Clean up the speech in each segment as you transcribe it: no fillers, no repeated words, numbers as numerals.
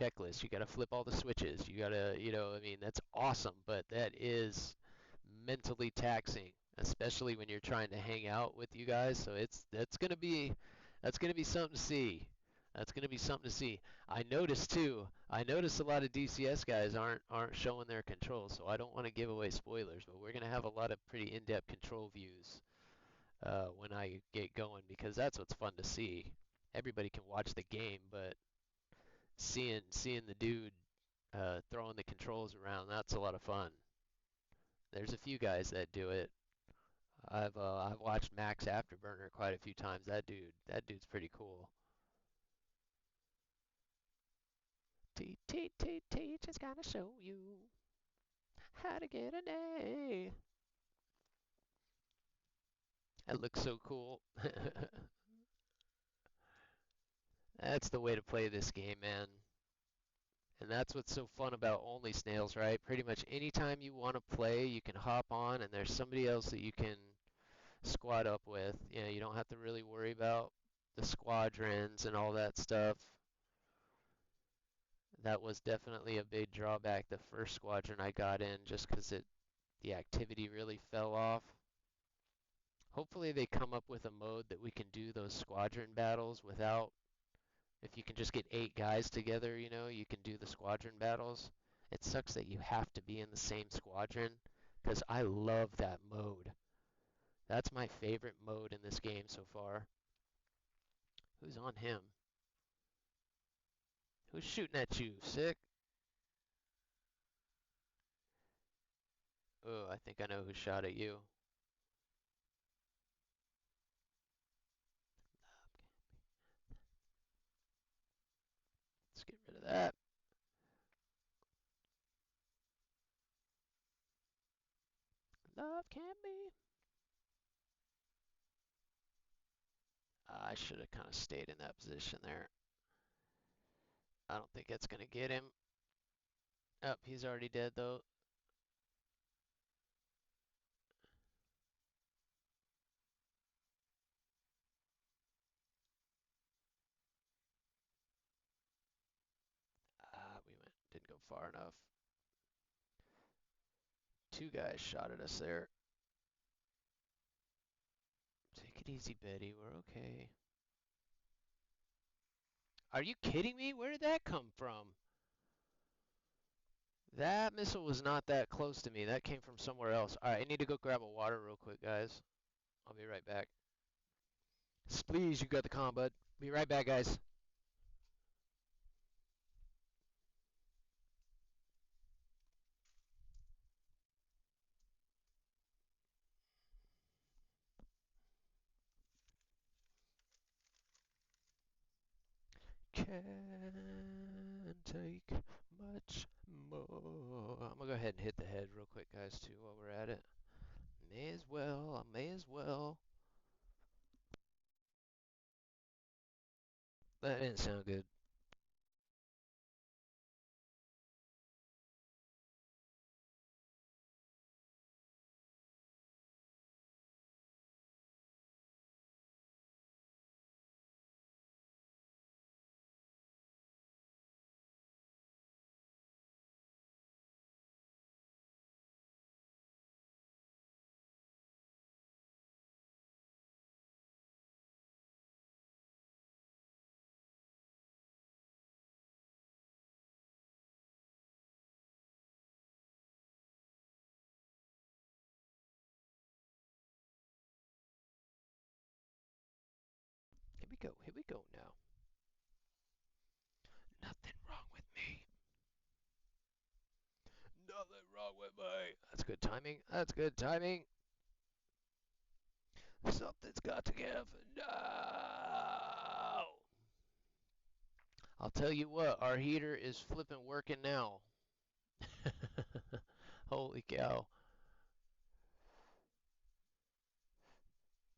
checklist. You got to flip all the switches. You got to, I mean, that's awesome, but that is mentally taxing, especially when you're trying to hang out with you guys. So that's gonna be something to see. That's gonna be something to see. I noticed too. I noticed a lot of DCS guys aren't showing their controls, so I don't want to give away spoilers, but we're gonna have a lot of pretty in-depth control views when I get going because that's what's fun to see. Everybody can watch the game, but seeing the dude throwing the controls around, that's a lot of fun. There's a few guys that do it. I've watched Max Afterburner quite a few times. That dude's pretty cool. Teacher's gonna show you how to get an A. That looks so cool. That's the way to play this game, man. And that's what's so fun about Only Snails, right? Pretty much anytime you want to play, you can hop on and there's somebody else that you can squad up with. You don't have to really worry about the squadrons and all that stuff. That was definitely a big drawback the first squadron I got in just because the activity really fell off. Hopefully they come up with a mode that we can do those squadron battles without, if you can just get 8 guys together, you can do the squadron battles. It sucks that you have to be in the same squadron because I love that mode. That's my favorite mode in this game so far. Who's on him? Who's shooting at you? Sick? Oh, I think I know who shot at you. Let's get rid of that. Love can be. I should have kind of stayed in that position there. I don't think that's going to get him. Oh, he's already dead though. Didn't go far enough. 2 guys shot at us there. Take it easy, Betty. We're okay. Are you kidding me? Where did that come from? That missile was not that close to me. That came from somewhere else. Alright, I need to go grab a water real quick, guys. I'll be right back. Please, you got the comm, bud. Be right back, guys. Can't take much more. I'm gonna go ahead and hit the head real quick, guys, too, while we're at it. May as well. I may as well. That didn't sound good. Here we go. Here we go now. Nothing wrong with me. Nothing wrong with me. That's good timing. That's good timing. Something's got to give. No! I'll tell you what, our heater is flipping working now. Holy cow.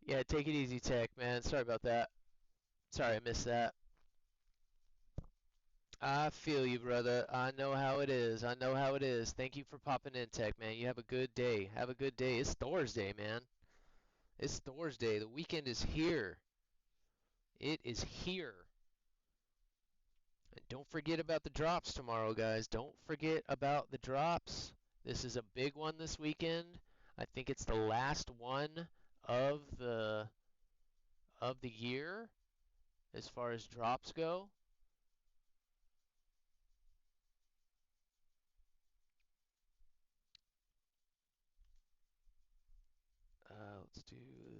Yeah, take it easy, Tech, man. Sorry about that. Sorry I missed that. I feel you, brother. I know how it is. I know how it is. Thank you for popping in, Tech, man. You have a good day. Have a good day. It's Thursday, man. It's Thursday. The weekend is here. It is here. And don't forget about the drops tomorrow, guys. Don't forget about the drops. This is a big one this weekend. I think it's the last one of the year as far as drops go. Let's do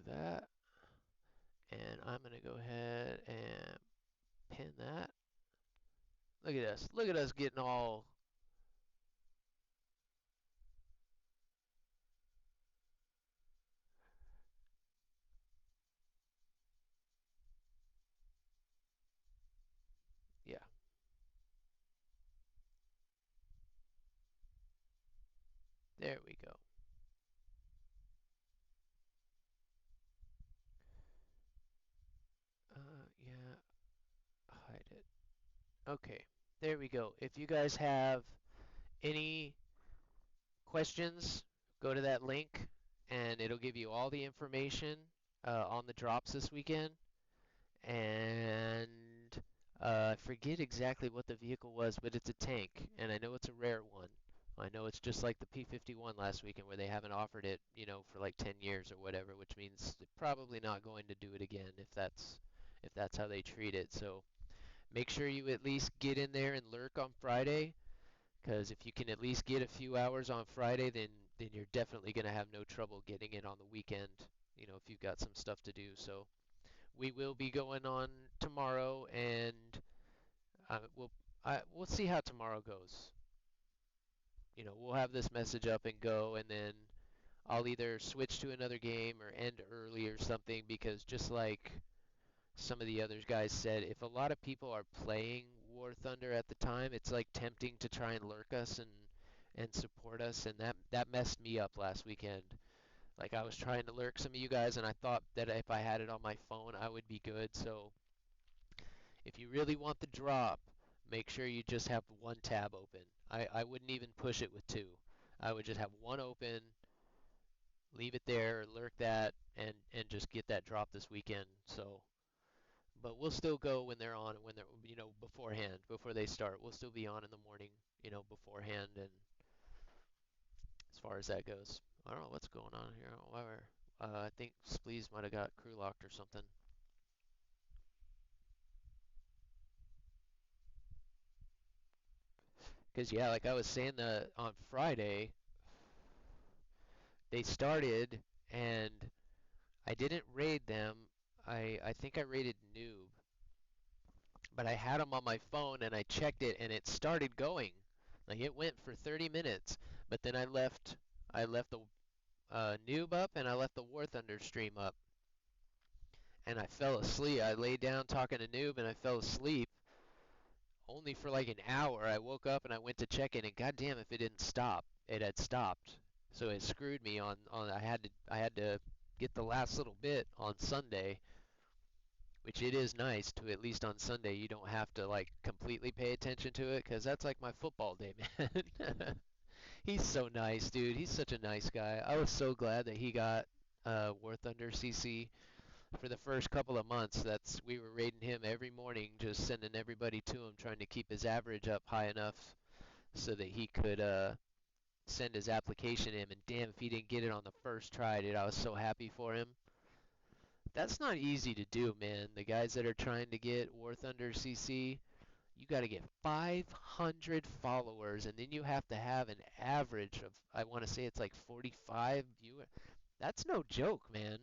that. And I'm going to go ahead and pin that. Look at us. Look at us getting all. Yeah, there we go. Yeah, hide it. Okay, there we go. If you guys have any questions, go to that link and it'll give you all the information on the drops this weekend. And I forget exactly what the vehicle was, but it's a tank, and I know it's a rare one. I know it's just like the P51 last weekend where they haven't offered it, for like 10 years or whatever, which means they're probably not going to do it again if that's how they treat it. So make sure you at least get in there and lurk on Friday, because if you can at least get a few hours on Friday, then you're definitely going to have no trouble getting it on the weekend, if you've got some stuff to do. So we will be going on tomorrow, and we'll see how tomorrow goes. We'll have this message up and go, and then I'll either switch to another game or end early or something, because just like some of the other guys said, if a lot of people are playing War Thunder at the time, it's like tempting to try and lurk us and support us, and that messed me up last weekend. Like, I was trying to lurk some of you guys, and I thought that if I had it on my phone, I would be good. So if you really want the drop, make sure you just have one tab open. I wouldn't even push it with two. I would just have one open, leave it there, lurk that, and just get that drop this weekend. So, but we'll still go when they're on, when they're, beforehand, before they start. We'll still be on in the morning, beforehand, and as far as that goes. I don't know what's going on here. Whatever. I think Spleeze might have got crew locked or something. Because yeah, like I was saying, on Friday they started, and I didn't raid them. I think I raided Noob, but I had them on my phone and I checked it and it started going. Like it went for 30 minutes, but then I left the Noob up and I left the War Thunder stream up, and I fell asleep. I lay down talking to Noob and I fell asleep only for like an hour. I woke up and I went to check it, and goddamn if it didn't stop. It had stopped. So it screwed me on I had to get the last little bit on Sunday, which it is nice to at least on Sunday you don't have to like completely pay attention to it, 'cause that's like my football day, man. He's so nice, dude. He's such a nice guy. I was so glad that he got War Thunder CC for the first couple of months. We were raiding him every morning, just sending everybody to him, trying to keep his average up high enough so that he could send his application in. And damn, if he didn't get it on the first try, dude, I was so happy for him. That's not easy to do, man. The guys that are trying to get War Thunder CC, you got to get 500 followers, and then you have to have an average of, I want to say it's like 45 viewers. That's no joke, man.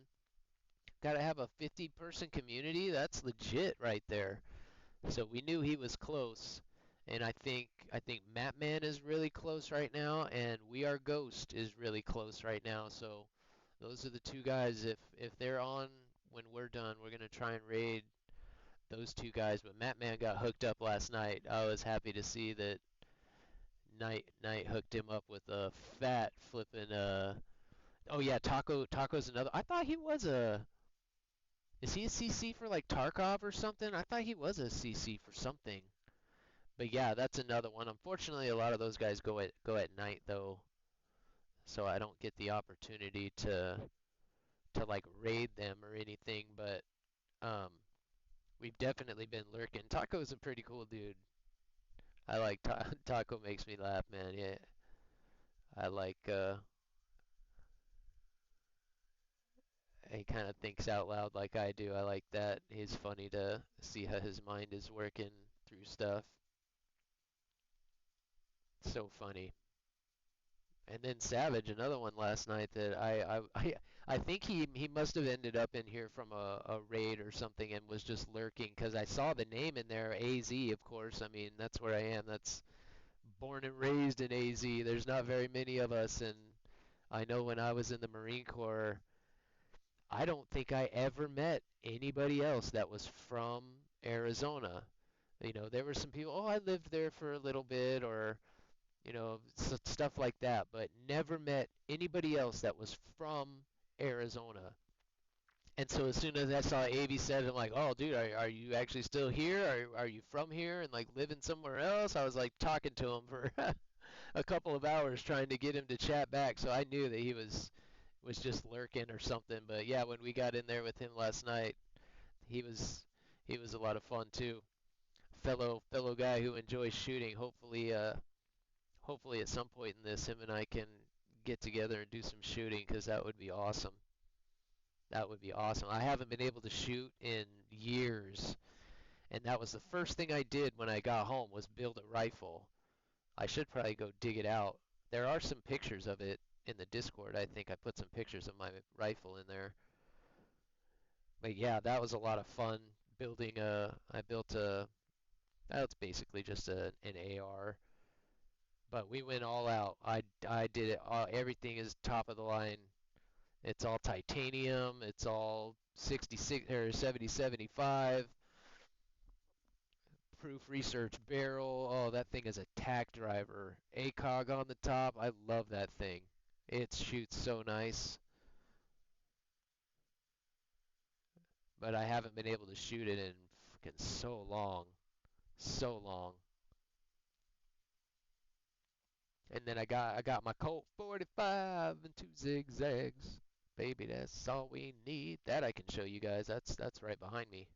Got to have a 50-person community. That's legit right there. So we knew he was close, and I think Matman is really close right now, and We Are Ghost is really close right now. So those are the two guys. If they're on when we're done, we're gonna try and raid those two guys. But Matman got hooked up last night. I was happy to see that Knight hooked him up with a fat flippin' Oh yeah, Taco's another. I thought he was a. Is he a CC for like Tarkov or something? I thought he was a CC for something. But yeah, that's another one. Unfortunately, a lot of those guys go at night though, so I don't get the opportunity to like raid them or anything. But um, we've definitely been lurking. Taco's a pretty cool dude. I like Taco makes me laugh, man. Yeah, I like he kind of thinks out loud like I do. I like that. He's funny to see how his mind is working through stuff. So funny. And then Savage, another one last night that I think he must have ended up in here from a raid or something and was just lurking because I saw the name in there, AZ, of course. I mean, that's where I am. That's born and raised in AZ. There's not very many of us, and I know when I was in the Marine Corps, I don't think I ever met anybody else that was from Arizona. You know, there were some people, oh, I lived there for a little bit, or stuff like that, but never met anybody else that was from Arizona. And so as soon as I saw AV said, I'm like, oh, dude, are you actually still here? Are you from here and like living somewhere else? I was like talking to him for a couple of hours trying to get him to chat back, so I knew that he was just lurking or something. But yeah, when we got in there with him last night, he was he was a lot of fun too. Fellow guy who enjoys shooting. Hopefully at some point in this, him and I can get together and do some shooting because that would be awesome. That would be awesome. I haven't been able to shoot in years, and that was the first thing I did when I got home was build a rifle. I should probably go dig it out. There are some pictures of it in the Discord. I think I put some pictures of my rifle in there. But yeah, that was a lot of fun building I built that's basically just an AR. But we went all out. I did it all, everything is top of the line. It's all titanium, it's all 66 or 7075 proof research barrel. Oh, that thing is a tack driver. ACOG on the top. I love that thing. It shoots so nice. But I haven't been able to shoot it in freaking so long. So long. And then I got my Colt 45 and two zigzags. Baby, that's all we need. That I can show you guys. That's right behind me.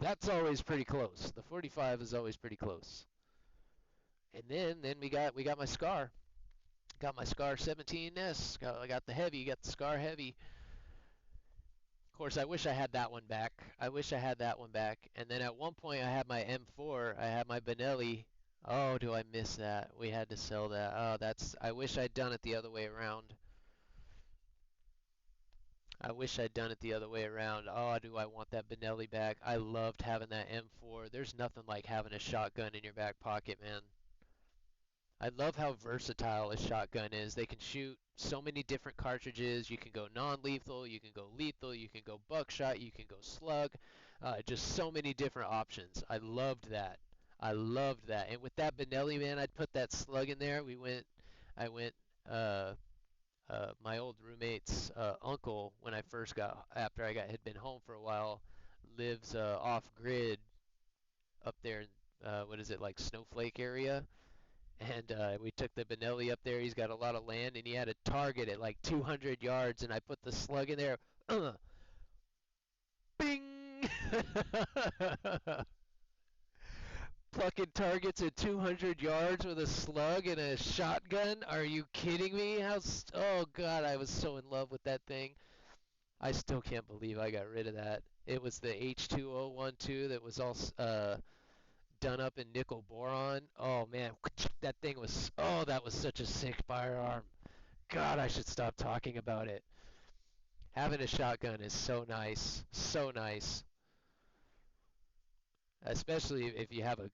That's always pretty close. The 45 is always pretty close. And then we got my Scar. Got my Scar 17S. I got the heavy. Got the Scar heavy. Of course, I wish I had that one back. I wish I had that one back. And then at one point, I had my M4. I had my Benelli. Oh, do I miss that? We had to sell that. Oh, I wish I'd done it the other way around. I wish I'd done it the other way around. Oh, do I want that Benelli back? I loved having that M4. There's nothing like having a shotgun in your back pocket, man. I love how versatile a shotgun is. They can shoot so many different cartridges. You can go non-lethal, you can go lethal, you can go buckshot, you can go slug. Just so many different options. I loved that. I loved that. And with that Benelli, man, I'd put that slug in there. I went, uh, my old roommate's uncle, when I first after had been home for a while, lives off grid up there in, what is it, like Snowflake area? And we took the Benelli up there. He's got a lot of land, and he had a target at like 200 yards, and I put the slug in there. Bing! Plucking targets at 200 yards with a slug and a shotgun? Are you kidding me? Oh God, I was so in love with that thing. I still can't believe I got rid of that. It was the H2012 that was all done up in nickel boron. Oh man, that thing was, oh, that was such a sick firearm. God, I should stop talking about it. Having a shotgun is so nice, so nice. Especially if you have a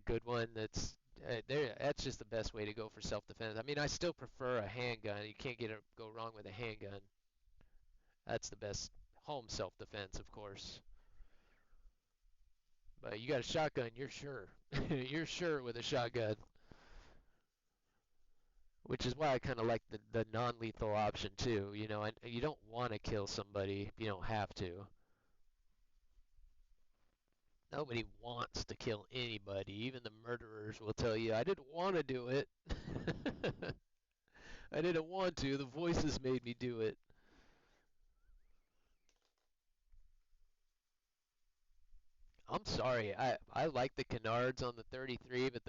good one that's there. That's just the best way to go for self-defense. I mean, I still prefer a handgun. You can't go wrong with a handgun. That's the best home self-defense, of course. But you got a shotgun, you're sure. You're sure with a shotgun. Which is why I kind of like the non-lethal option too. You don't want to kill somebody if you don't have to. Nobody wants to kill anybody. Even the murderers will tell you, I didn't want to do it. I didn't want to. The voices made me do it. I'm sorry. I like the canards on the 33, but the